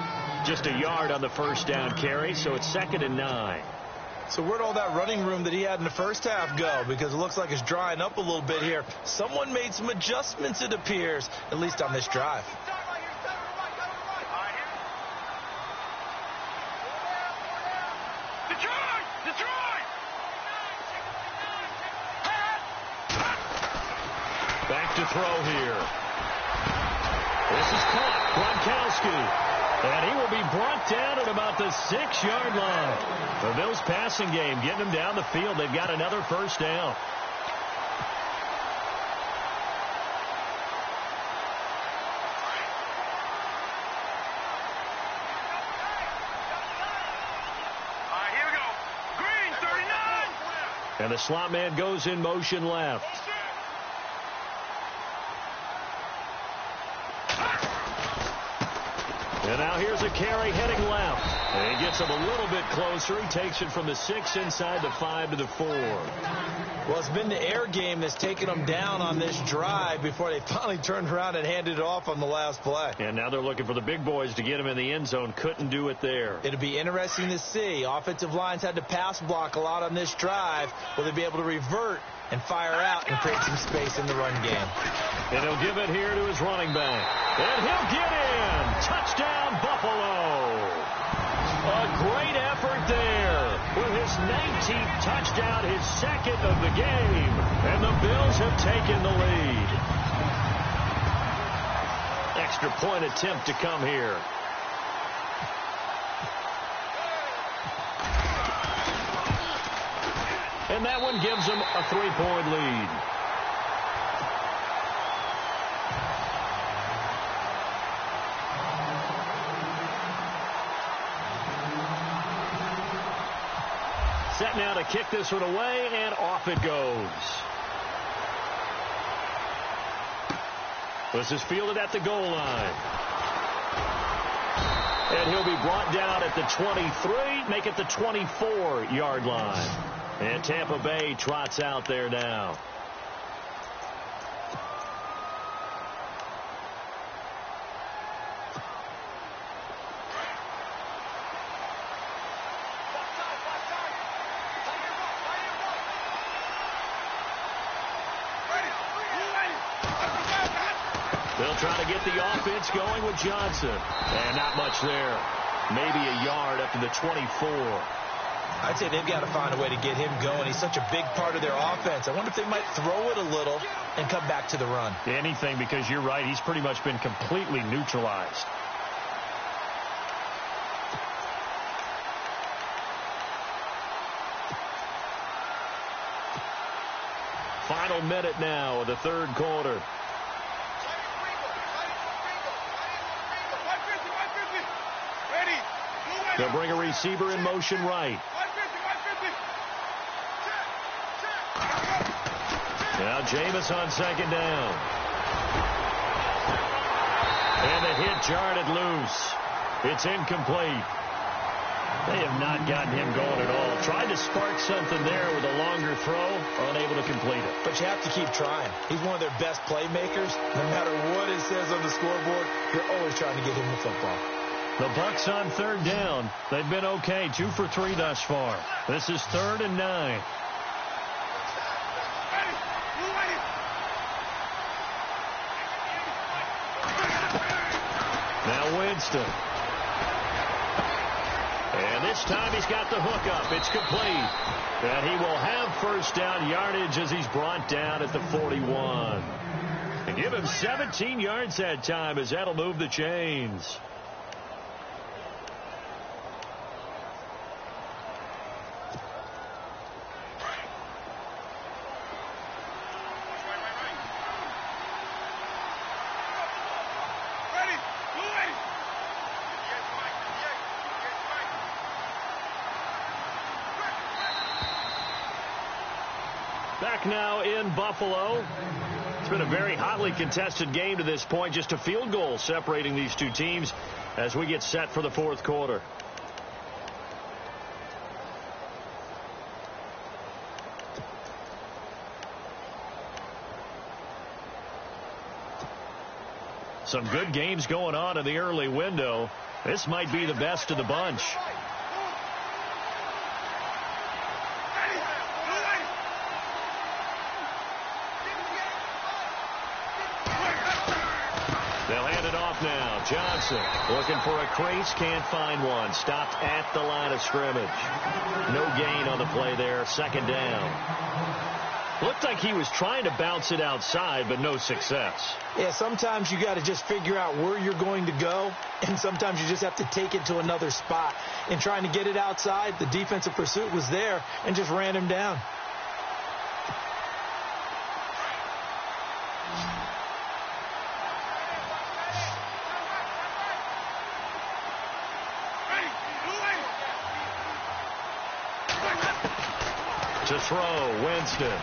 Just a yard on the first down carry, so it's 2nd and 9. So where'd all that running room that he had in the first half go? Because it looks like it's drying up a little bit here. Someone made some adjustments, it appears, at least on this drive. Back to throw here. This is caught. Gronkowski. And he will be brought down at about the 6-yard line. The Bills passing game getting them down the field. They've got another first down. And the slot man goes in motion left. And now here's a carry heading left. And he gets him a little bit closer. He takes it from the 6 inside the 5 to the 4. Well, it's been the air game that's taken them down on this drive before they finally turned around and handed it off on the last play. And now they're looking for the big boys to get him in the end zone. Couldn't do it there. It'll be interesting to see. Offensive lines had to pass block a lot on this drive. Will they be able to revert and fire out and create some space in the run game? And he'll give it here to his running back. And he'll get in. Touchdown, Buffalo. A great effort there with his 19th touchdown, his second of the game. And the Bills have taken the lead. Extra point attempt to come here. And that one gives them a 3-point lead. Set now to kick this one away, and off it goes. This is fielded at the goal line. And he'll be brought down at the 23, make it the 24-yard line. And Tampa Bay trots out there now. They'll try to get the offense going with Johnson. And not much there. Maybe a yard up to the 24. I'd say they've got to find a way to get him going. He's such a big part of their offense. I wonder if they might throw it a little and come back to the run. Anything, because you're right. He's pretty much been completely neutralized. Final minute now of the third quarter. They'll bring a receiver in motion right. Now Jameis on second down. And the hit jarred it loose. It's incomplete. They have not gotten him going at all. Tried to spark something there with a longer throw, unable to complete it. But you have to keep trying. He's one of their best playmakers. No matter what it says on the scoreboard, you're always trying to get him the football. The Bucs on third down. They've been okay, 2 for 3 thus far. This is 3rd and 9. Now Winston. And this time he's got the hook up. It's complete. And he will have first down yardage as he's brought down at the 41. And give him 17 yards that time, as that'll move the chains. Back now in Buffalo. It's been a very hotly contested game to this point. Just a field goal separating these two teams as we get set for the fourth quarter. Some good games going on in the early window. This might be the best of the bunch. Now Johnson looking for a crease, can't find one. Stopped at the line of scrimmage. No gain on the play there. Second down. Looked like he was trying to bounce it outside, but no success. Yeah, sometimes you got to just figure out where you're going to go, and sometimes you just have to take it to another spot. In trying to get it outside, the defensive pursuit was there and just ran him down. To throw, Winston.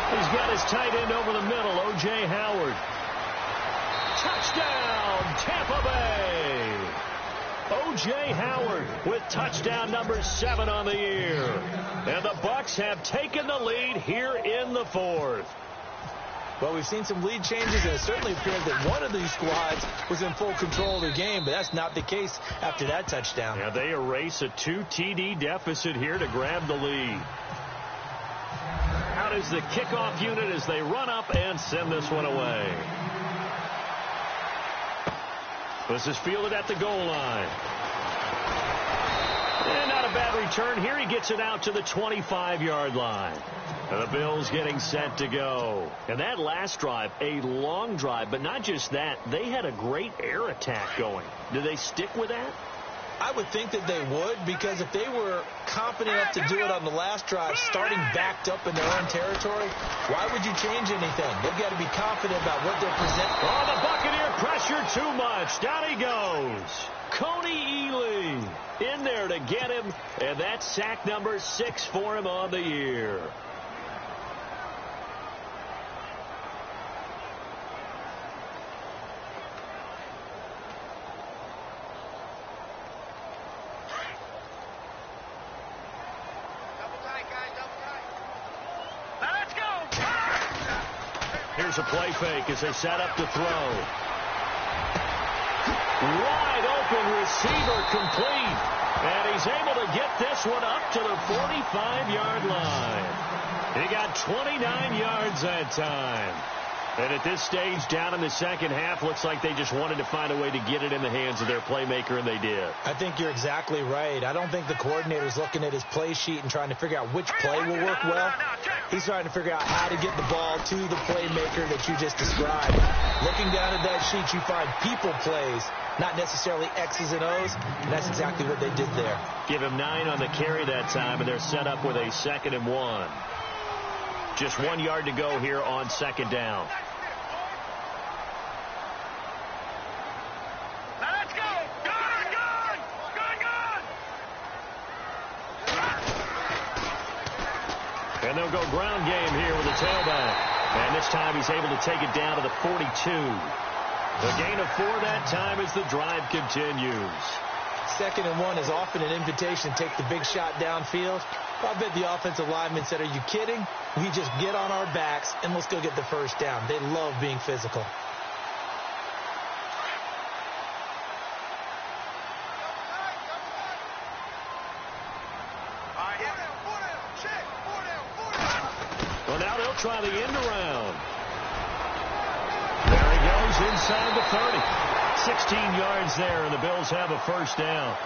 He's got his tight end over the middle, O.J. Howard. Touchdown, Tampa Bay. O.J. Howard with touchdown number 7 on the year. And the Bucs have taken the lead here in the 4th. Well, we've seen some lead changes, and it certainly appeared that one of these squads was in full control of the game, but that's not the case after that touchdown. Yeah, they erase a 2 TD deficit here to grab the lead. Out is the kickoff unit as they run up and send this one away. This is fielded at the goal line. And not a bad return here. He gets it out to the 25-yard line. And the Bills getting set to go. And that last drive, a long drive, but not just that. They had a great air attack going. Do they stick with that? I would think that they would, because if they were confident enough to do it on the last drive, starting backed up in their own territory, why would you change anything? They've got to be confident about what they're presenting. Oh, the Buccaneer pressure too much. Down he goes. Coney Ely in there to get him, and that's sack number 6 for him on the year. Here's a play fake as they set up to throw. Wide open receiver complete. And he's able to get this one up to the 45-yard line. He got 29 yards that time. And at this stage, down in the second half, looks like they just wanted to find a way to get it in the hands of their playmaker, and they did. I think you're exactly right. I don't think the coordinator's looking at his play sheet and trying to figure out which play will work well. He's trying to figure out how to get the ball to the playmaker that you just described. Looking down at that sheet, you find people plays, not necessarily X's and O's, and that's exactly what they did there. Give him 9 on the carry that time, and they're set up with a 2nd and 1. Just 1 yard to go here on 2nd down. Let's go! Good! And they'll go ground game here with the tailback. And this time he's able to take it down to the 42. The gain of 4 that time as the drive continues. 2nd and 1 is often an invitation to take the big shot downfield. I bet the offensive lineman said, are you kidding? We just get on our backs and let's go get the first down. They love being physical. Well, now they'll try the end around. There he goes inside the 30. 16 yards there, and the Bills have a first down.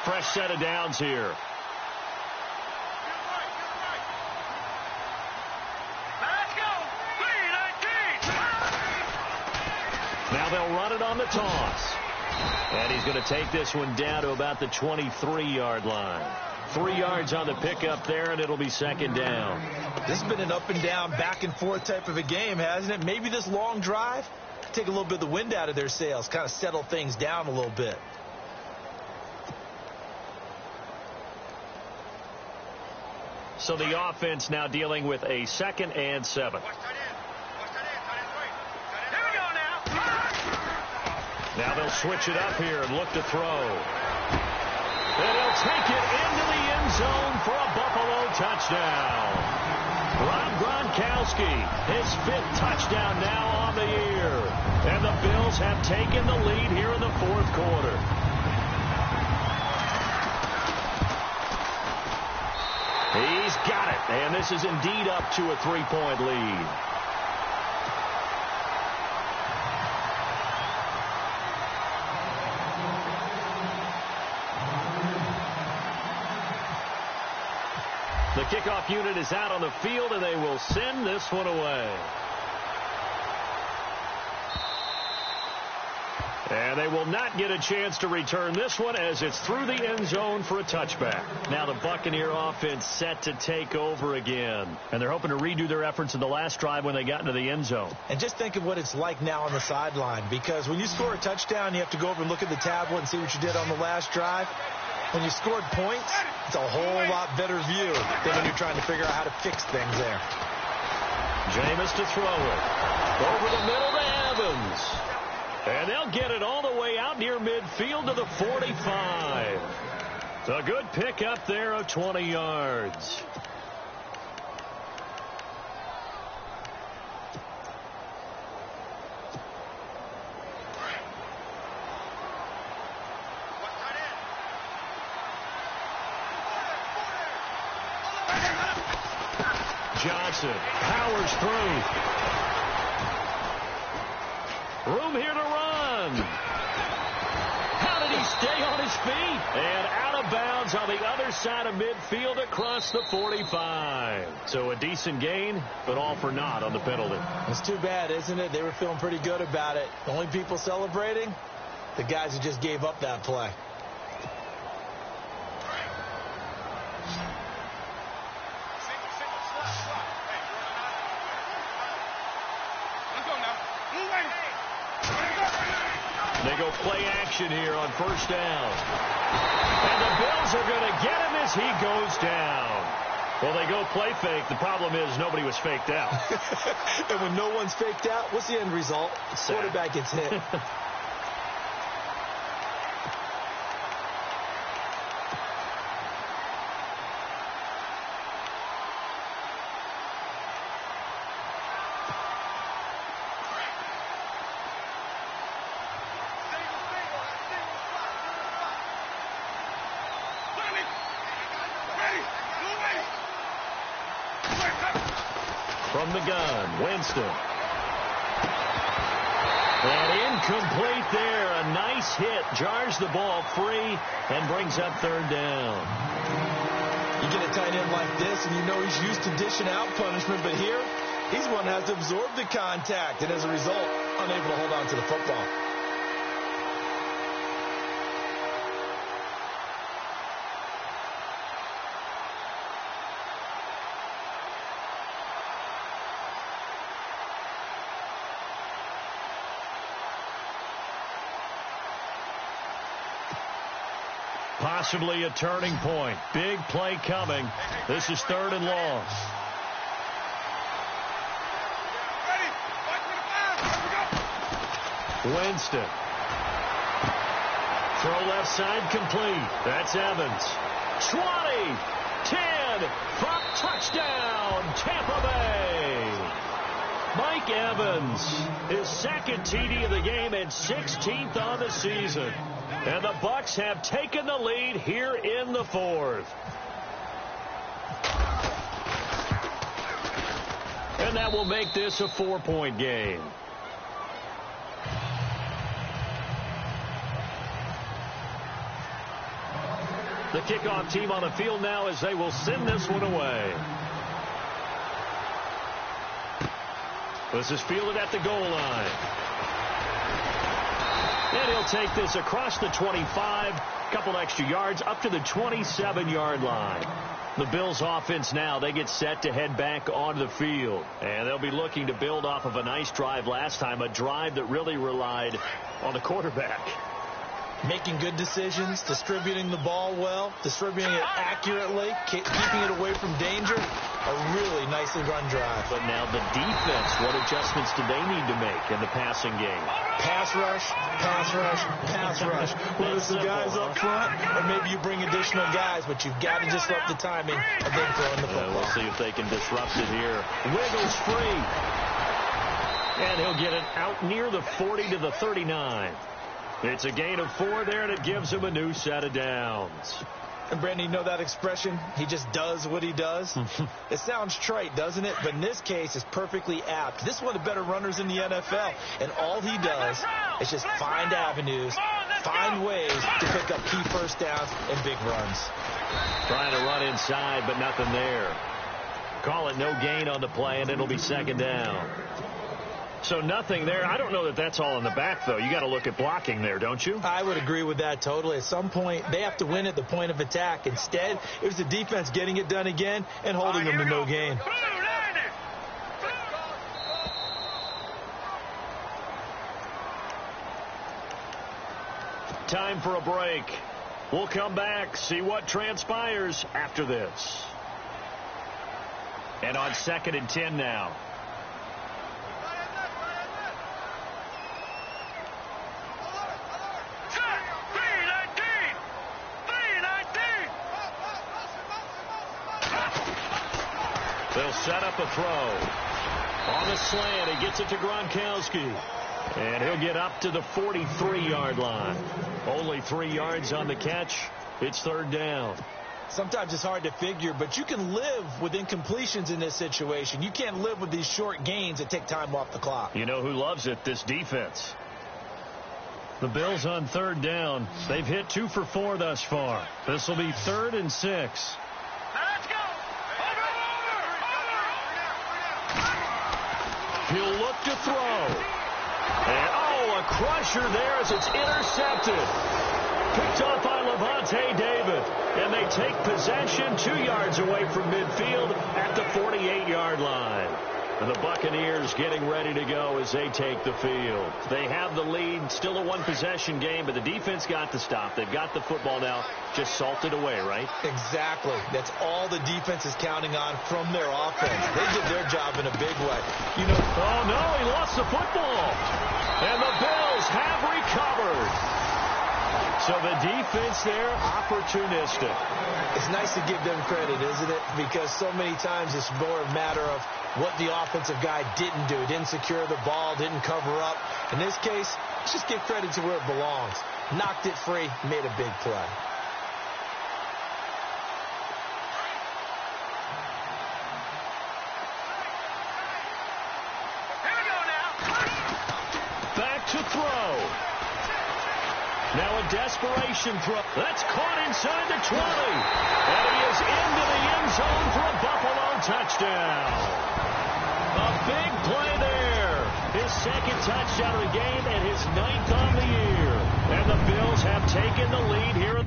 Fresh set of downs here. Now they'll run it on the toss. And he's going to take this one down to about the 23-yard line. 3 yards on the pickup there, and it'll be 2nd down. This has been an up and down, back and forth type of a game, hasn't it? Maybe this long drive, take a little bit of the wind out of their sails, kind of settle things down a little bit. So the offense now dealing with a 2nd and 7. Now they'll switch it up here and look to throw. And he'll take it into the end zone for a Buffalo touchdown. Rob Gronkowski, his 5th touchdown now on the year. And the Bills have taken the lead here in the 4th quarter. He's got it. And this is indeed up to a 3-point lead. The kickoff unit is out on the field, and they will send this one away. And they will not get a chance to return this one as it's through the end zone for a touchback. Now the Buccaneer offense set to take over again. And they're hoping to redo their efforts in the last drive when they got into the end zone. And just think of what it's like now on the sideline, because when you score a touchdown, you have to go over and look at the tablet and see what you did on the last drive. When you scored points, it's a whole lot better view than when you're trying to figure out how to fix things there. Jameis to throw it. Over the middle to Evans. And they'll get it all the way out near midfield to the 45. A good pickup there of 20 yards. Johnson powers through. Room here to run. How did he stay on his feet? And out of bounds on the other side of midfield across the 45. So a decent gain, but all for naught on the penalty. It's too bad, isn't it? They were feeling pretty good about it. The only people celebrating, the guys who just gave up that play. They go play action here on first down. And the Bills are going to get him as he goes down. Well, they go play fake. The problem is nobody was faked out. And when no one's faked out, what's the end result? The quarterback gets hit. From the gun, Winston. And incomplete there. A nice hit. Jars the ball free and brings up third down. You get a tight end like this, and you know he's used to dishing out punishment, but here, he's one that has to absorb the contact, and as a result, unable to hold on to the football. Possibly a turning point. Big play coming. This is third and long. Winston. Throw left side complete. That's Evans. 20, 10, 5, touchdown, Tampa Bay. Mike Evans, his second TD of the game and 16th on the season. And the Bucs have taken the lead here in the fourth. And that will make this a 4-point game. The kickoff team on the field now as they will send this one away. This is fielded at the goal line. And he'll take this across the 25, couple extra yards, up to the 27-yard line. The Bills offense now, they get set to head back onto the field. And they'll be looking to build off of a nice drive last time, a drive that really relied on the quarterback. Making good decisions, distributing the ball well, distributing it accurately, keeping it away from danger. A really nicely run drive. But now the defense, what adjustments do they need to make in the passing game? Pass rush, pass rush, pass rush. Whether it's the guys up front or maybe you bring additional guys, but you've got to disrupt the timing of them throwing the football. We'll see if they can disrupt it here. Wiggles free. And he'll get it out near the 40 to the 39. It's a gain of 4 there, and it gives him a new set of downs. And Brandon, you know that expression? He just does what he does. It sounds trite, doesn't it? But in this case, it's perfectly apt. This is one of the better runners in the NFL. And all he does is just find avenues, find ways to pick up key first downs and big runs. Trying to run inside, but nothing there. Call it no gain on the play, and it'll be second down. So nothing there. I don't know that that's all in the back, though. You got to look at blocking there, don't you? I would agree with that totally. At some point, they have to win at the point of attack. Instead, it was the defense getting it done again and holding them to no gain. Time for a break. We'll come back, see what transpires after this. And on 2nd and 10 now. They'll set up a throw. On the slant, he gets it to Gronkowski. And he'll get up to the 43-yard line. Only 3 yards on the catch. It's 3rd down. Sometimes it's hard to figure, but you can live with incompletions in this situation. You can't live with these short gains that take time off the clock. You know who loves it? This defense. The Bills on 3rd down. They've hit 2 for 4 thus far. This will be 3rd and 6. He'll look to throw. And, a crusher there as it's intercepted. Picked off by Levante David. And they take possession 2 yards away from midfield at the 48-yard line. And the Buccaneers getting ready to go as they take the field. They have the lead. Still a one-possession game, but the defense got the stop. They've got the football now. Just salted away, right? Exactly. That's all the defense is counting on from their offense. They did their job in a big way. You know. Oh, no, he lost the football. And the Bills have recovered. So the defense there, opportunistic. It's nice to give them credit, isn't it? Because so many times it's more a matter of what the offensive guy didn't do. Didn't secure the ball, didn't cover up. In this case, let's just give credit to where it belongs. Knocked it free, made a big play. Back to throw. Now a desperation throw. That's caught inside the 20. And he is into the end zone for a Buffalo touchdown. A big play there. His 2nd touchdown of the game and his 9th on the year. And the Bills have taken the lead here.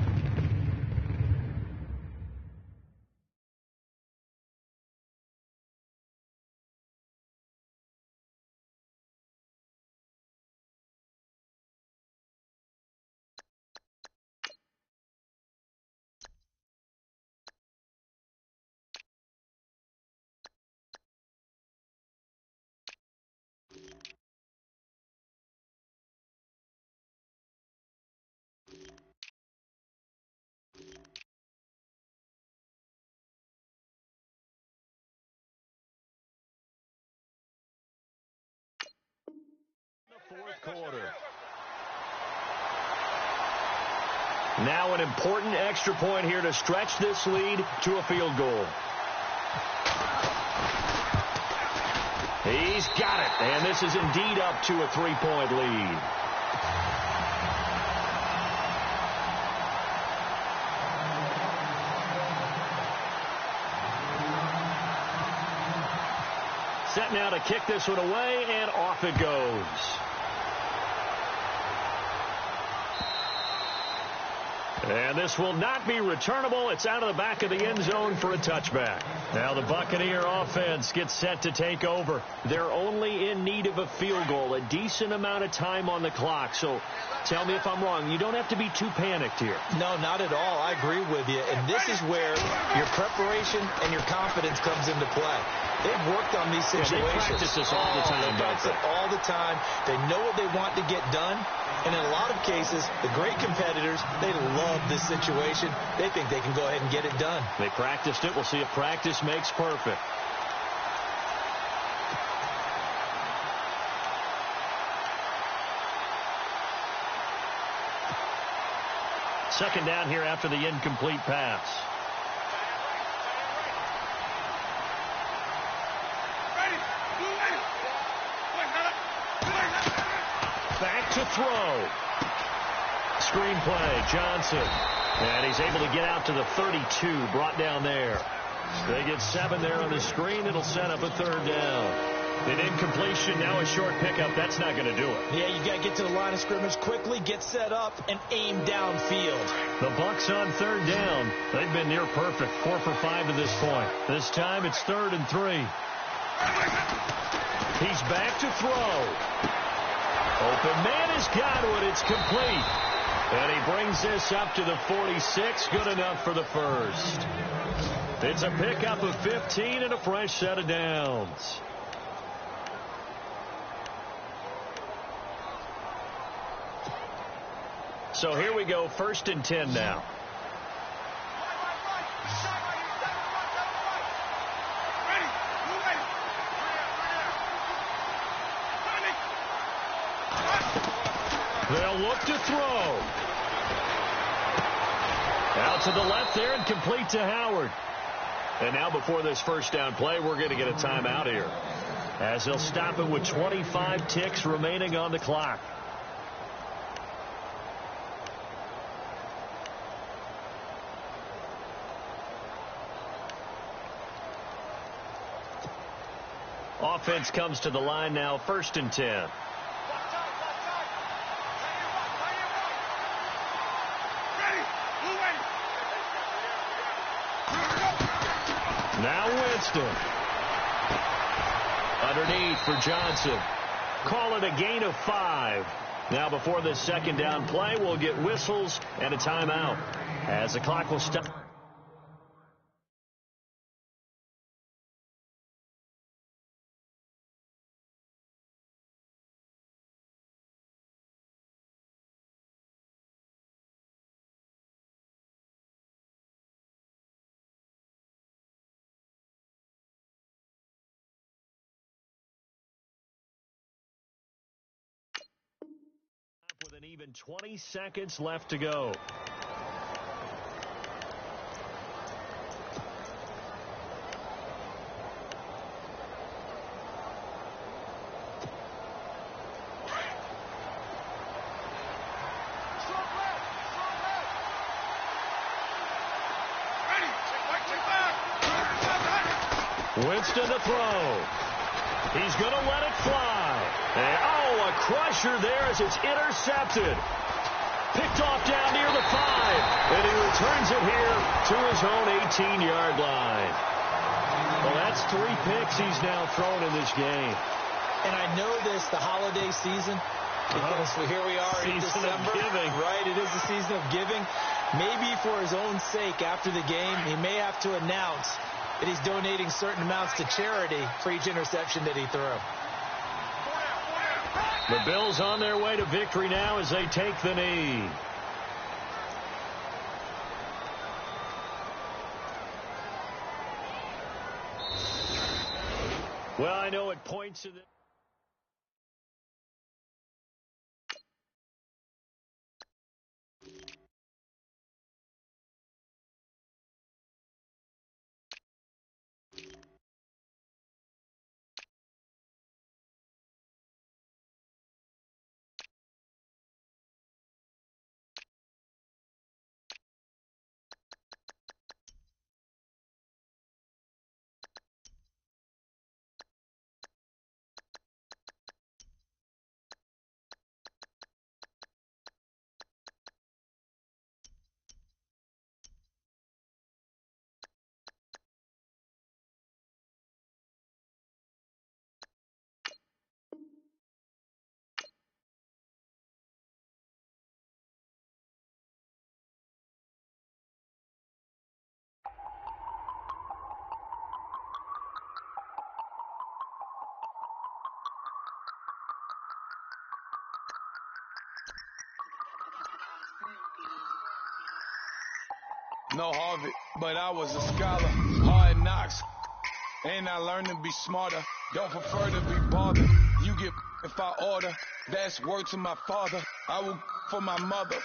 Fourth quarter. Now an important extra point here to stretch this lead to a field goal. He's got it, and this is indeed up to a 3-point lead. Set now to kick this one away, and off it goes. And this will not be returnable. It's out of the back of the end zone for a touchback. Now the Buccaneer offense gets set to take over. They're only in need of a field goal, a decent amount of time on the clock. So tell me if I'm wrong. You don't have to be too panicked here. No, not at all. I agree with you. And this is where your preparation and your confidence comes into play. They've worked on these situations. Yeah, they practice this all the time. They practice it all the time. They know what they want to get done. And in a lot of cases, the great competitors, they love this situation. They think they can go ahead and get it done. They practiced it. We'll see if practice makes perfect. Second down here after the incomplete pass. Back to throw. Screen play, Johnson. And he's able to get out to the 32, brought down there. They get 7 there on the screen. It'll set up a third down. An incompletion, now a short pickup. That's not going to do it. Yeah, you got to get to the line of scrimmage quickly, get set up, and aim downfield. The Bucs on third down. They've been near perfect, 4 for 5 to this point. This time it's 3rd and 3. He's back to throw. Open man has got it. It's complete. And he brings this up to the 46. Good enough for the first. It's a pickup of 15 and a fresh set of downs. So here we go, 1st and 10 now. They'll look to throw. Out to the left there and complete to Howard. And now before this first down play, we're going to get a timeout here, as they'll stop it with 25 ticks remaining on the clock. Offense comes to the line now, 1st and 10. Now Winston. Underneath for Johnson. Call it a gain of 5. Now before this second down play, we'll get whistles and a timeout, as the clock will stop. With an even 20 seconds left to go. Winston to throw. He's going to let it fly. And, a crusher there as it's intercepted. Picked off down near the 5. And he returns it here to his own 18-yard line. Well, that's 3 picks he's now thrown in this game. And I know this, the holiday season, because here we are in December. Season of giving. Right, it is the season of giving. Maybe for his own sake after the game, he may have to announce that he's donating certain amounts to charity for each interception that he threw. The Bills on their way to victory now as they take the knee. Well, I know it points to the... No Harvard, but I was a scholar. Hard knocks, and I learned to be smarter. Don't prefer to be bothered. You get if I order. That's word to my father. I will for my mother.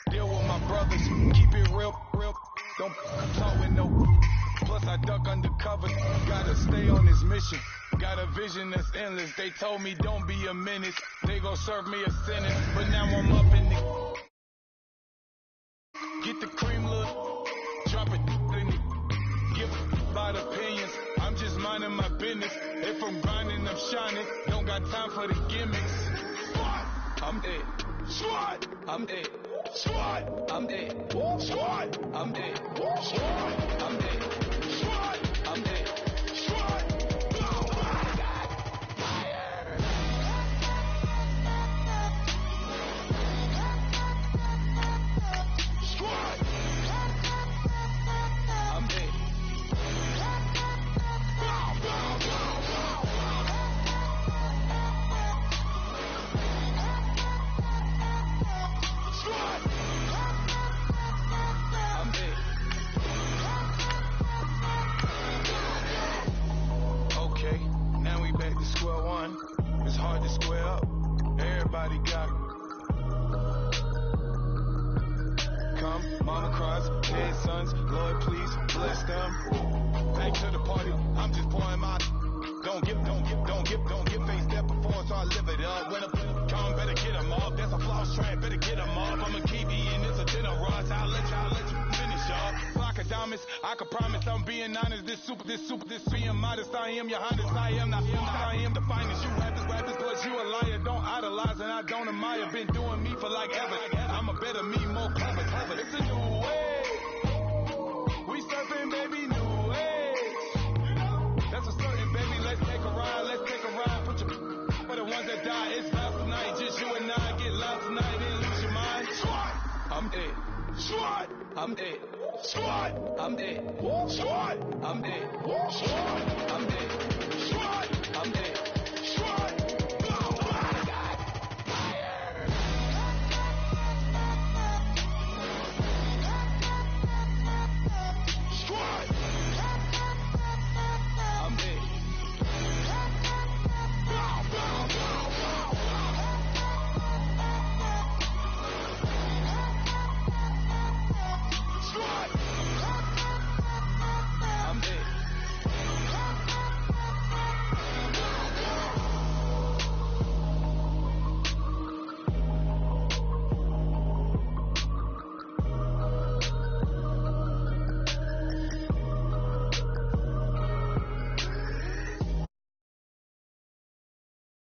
Deal with my brothers. Keep it real. Don't talk with no. Plus I duck undercover. Gotta stay on this mission. Got a vision that's endless. They told me don't be a menace. They gon' serve me a sentence. But now I'm up in the. Get the cream, look. Drop it in the. Give about opinions. I'm just minding my business. If I'm grinding, I'm shining. Don't got time for the gimmicks. I'm it. Swat. I'm it. Swat. I'm it. Swat. I'm it. Swat. I'm it. Swat. I'm it. Swat. I can promise I'm being honest. This being modest. I am your highness. I am not. I am the finest. You rappers, but you a liar. Don't idolize and I don't admire. Been doing me for like ever. I'm a better me, more clever. It's a new way. We surfing, baby, new way. That's a certain, baby. Let's take a ride. Put your for the ones that die. It's last tonight. Just you and I get lost tonight. Then lose your mind. I'm it. Swat. I'm it. Swat. I'm it. Swat. I'm it. Swat. I'm it.